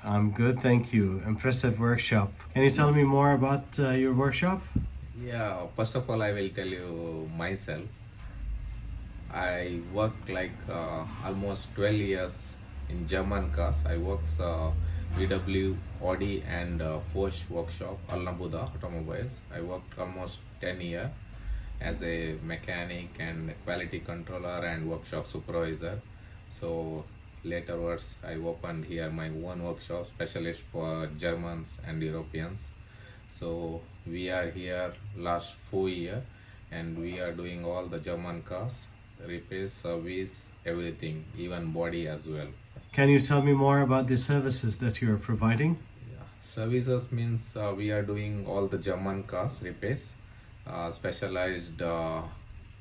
I'm good, thank you. Impressive workshop. Can you tell me more about your workshop? Yeah, first of all, I will tell you myself. I work like almost 12 years in German cars. I work VW Audi and Porsche workshop, Al automobiles. I worked almost 10 years as a mechanic and quality controller and workshop supervisor. So later words, I opened here my own workshop specialist for Germans and Europeans. So we are here last 4 years and we are doing all the German cars, repair, service, everything, even body as well. Can you tell me more about the services that you're providing? Yeah. Services means we are doing all the German cars repairs, specialized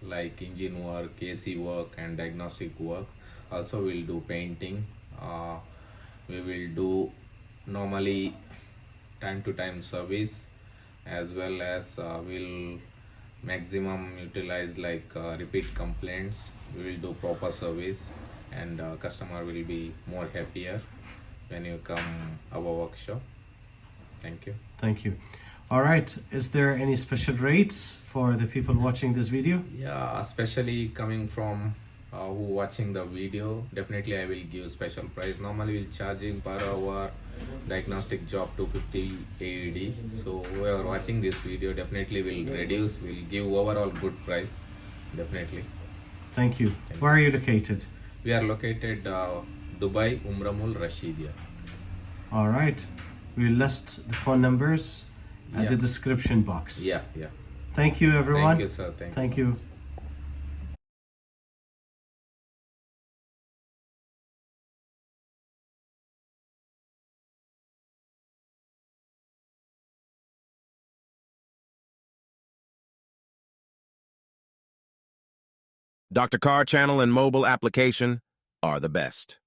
like engine work, AC work, and diagnostic work. Also, we'll do painting. We will do normally time to time service, as well as will maximum utilize like repeat complaints. We will do proper service, and customer will be more happier when you come our workshop. Thank you. Thank you. All right, is there any special rates for the people watching this video? Yeah, especially coming from who watching the video, definitely I will give special price. Normally we'll charging per hour diagnostic job 250 AED. So whoever watching this video definitely will reduce, will give overall good price. Definitely. Thank you. Where are you located? We are located Dubai, Ramoul, Rashidia. All right, we'll list the phone numbers at the description box. Yeah, yeah. Thank you, everyone. Thank you, sir. Thank you. Thank So you. much. Dr. Car Channel and mobile application are the best.